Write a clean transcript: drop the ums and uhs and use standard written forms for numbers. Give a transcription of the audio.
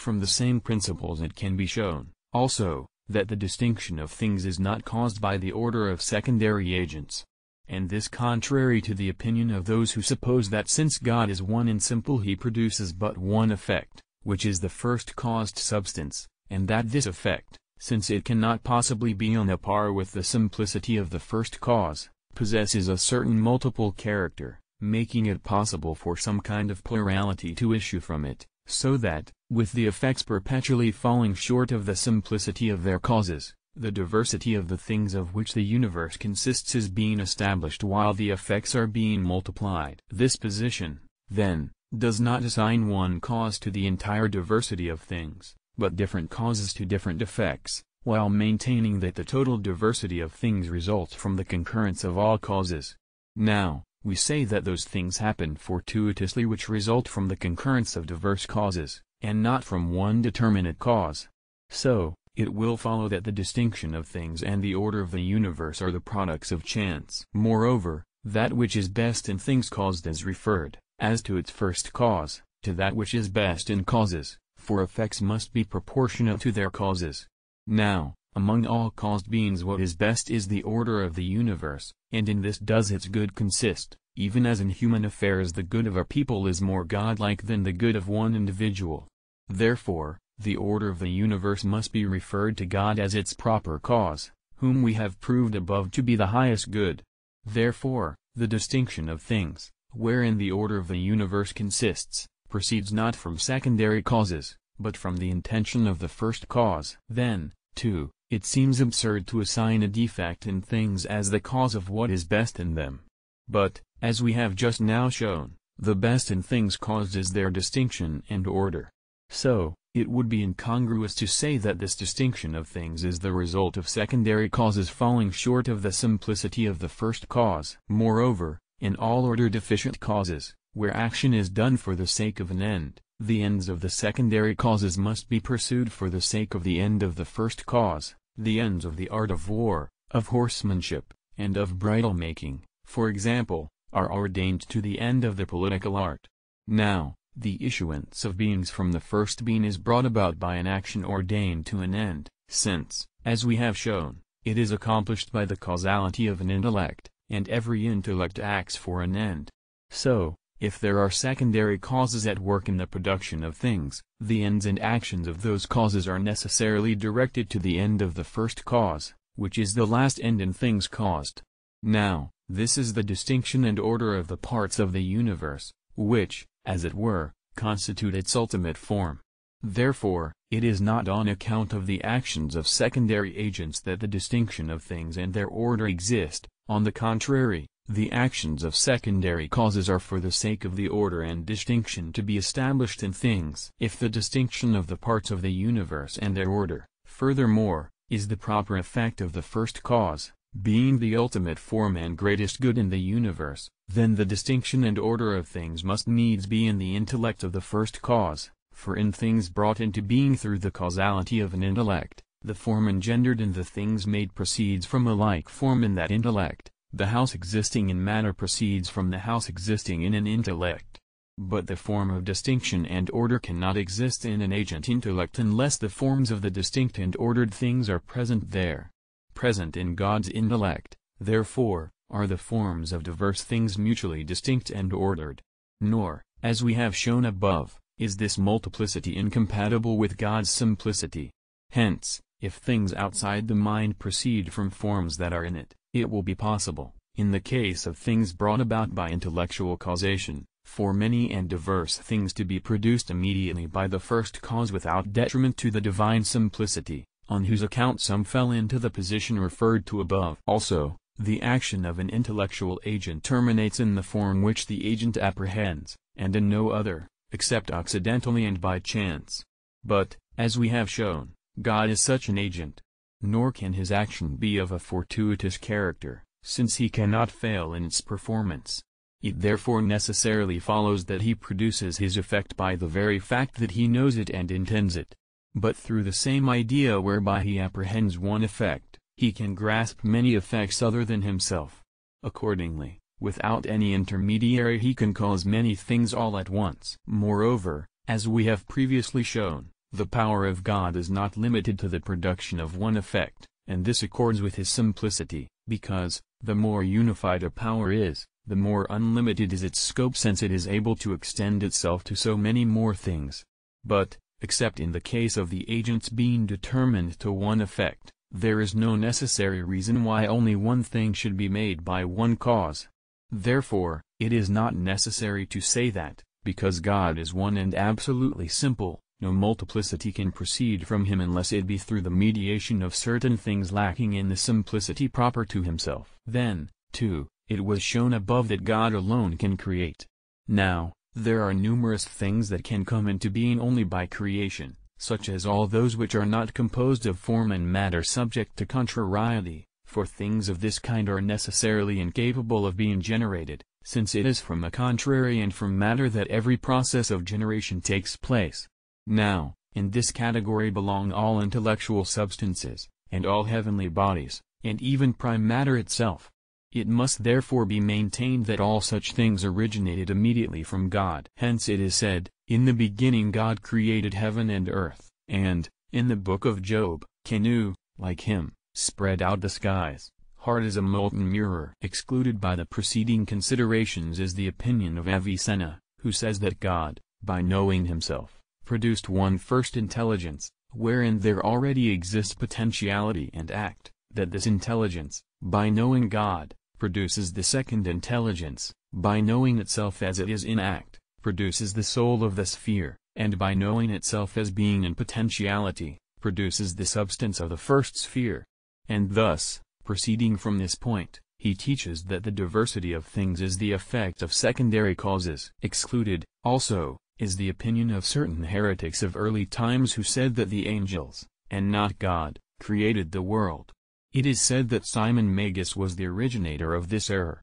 From the same principles it can be shown, also, that the distinction of things is not caused by the order of secondary agents. And this contrary to the opinion of those who suppose that since God is one and simple he produces but one effect, which is the first caused substance, and that this effect, since it cannot possibly be on a par with the simplicity of the first cause, possesses a certain multiple character, making it possible for some kind of plurality to issue from it, so that, with the effects perpetually falling short of the simplicity of their causes, the diversity of the things of which the universe consists is being established while the effects are being multiplied. This position, then, does not assign one cause to the entire diversity of things, but different causes to different effects, while maintaining that the total diversity of things results from the concurrence of all causes. Now, we say that those things happen fortuitously which result from the concurrence of diverse causes, and not from one determinate cause. So, it will follow that the distinction of things and the order of the universe are the products of chance. Moreover, that which is best in things caused is referred, as to its first cause, to that which is best in causes, for effects must be proportionate to their causes. Now, among all caused beings what is best is the order of the universe, and in this does its good consist, even as in human affairs the good of a people is more godlike than the good of one individual. Therefore, the order of the universe must be referred to God as its proper cause, whom we have proved above to be the highest good. Therefore, the distinction of things, wherein the order of the universe consists, proceeds not from secondary causes, but from the intention of the first cause. Then, too, it seems absurd to assign a defect in things as the cause of what is best in them. But, as we have just now shown, the best in things caused is their distinction and order. So, it would be incongruous to say that this distinction of things is the result of secondary causes falling short of the simplicity of the first cause. Moreover, in all order-deficient causes, where action is done for the sake of an end, the ends of the secondary causes must be pursued for the sake of the end of the first cause. The ends of the art of war, of horsemanship, and of bridle-making, for example, are ordained to the end of the political art. Now, the issuance of beings from the first being is brought about by an action ordained to an end, since, as we have shown, it is accomplished by the causality of an intellect, and every intellect acts for an end. So, if there are secondary causes at work in the production of things, the ends and actions of those causes are necessarily directed to the end of the first cause, which is the last end in things caused. Now, this is the distinction and order of the parts of the universe, which, as it were, constitute its ultimate form. Therefore, it is not on account of the actions of secondary agents that the distinction of things and their order exist. On the contrary, the actions of secondary causes are for the sake of the order and distinction to be established in things. If the distinction of the parts of the universe and their order, furthermore, is the proper effect of the first cause, being the ultimate form and greatest good in the universe, then the distinction and order of things must needs be in the intellect of the first cause, for in things brought into being through the causality of an intellect, the form engendered in the things made proceeds from a like form in that intellect. The house existing in matter proceeds from the house existing in an intellect. But the form of distinction and order cannot exist in an agent intellect unless the forms of the distinct and ordered things are present there. Present in God's intellect, therefore, are the forms of diverse things mutually distinct and ordered. Nor, as we have shown above, is this multiplicity incompatible with God's simplicity. Hence, if things outside the mind proceed from forms that are in it, it will be possible, in the case of things brought about by intellectual causation, for many and diverse things to be produced immediately by the first cause without detriment to the divine simplicity, on whose account some fell into the position referred to above. Also, the action of an intellectual agent terminates in the form which the agent apprehends, and in no other, except accidentally and by chance. But, as we have shown, God is such an agent. Nor can his action be of a fortuitous character, since he cannot fail in its performance. It therefore necessarily follows that he produces his effect by the very fact that he knows it and intends it. But through the same idea whereby he apprehends one effect, he can grasp many effects other than himself. Accordingly, without any intermediary he can cause many things all at once. Moreover, as we have previously shown, The power of God is not limited to the production of one effect, and this accords with his simplicity, because, the more unified a power is, the more unlimited is its scope, since it is able to extend itself to so many more things. But, except in the case of the agents being determined to one effect, there is no necessary reason why only one thing should be made by one cause. Therefore, it is not necessary to say that, because God is one and absolutely simple, no multiplicity can proceed from him unless it be through the mediation of certain things lacking in the simplicity proper to himself. Then, too, it was shown above that God alone can create. Now, there are numerous things that can come into being only by creation, such as all those which are not composed of form and matter subject to contrariety, for things of this kind are necessarily incapable of being generated, since it is from a contrary and from matter that every process of generation takes place. Now, in this category belong all intellectual substances, and all heavenly bodies, and even prime matter itself. It must therefore be maintained that all such things originated immediately from God. Hence it is said, "In the beginning God created heaven and earth," and, in the book of Job, "Canu, like him, spread out the skies, hard as a molten mirror." Excluded by the preceding considerations is the opinion of Avicenna, who says that God, by knowing himself, produced one first intelligence, wherein there already exists potentiality and act, that this intelligence, by knowing God, produces the second intelligence, by knowing itself as it is in act, produces the soul of the sphere, and by knowing itself as being in potentiality, produces the substance of the first sphere. And thus, proceeding from this point, he teaches that the diversity of things is the effect of secondary causes. Excluded, also, is the opinion of certain heretics of early times who said that the angels, and not God, created the world. It is said that Simon Magus was the originator of this error,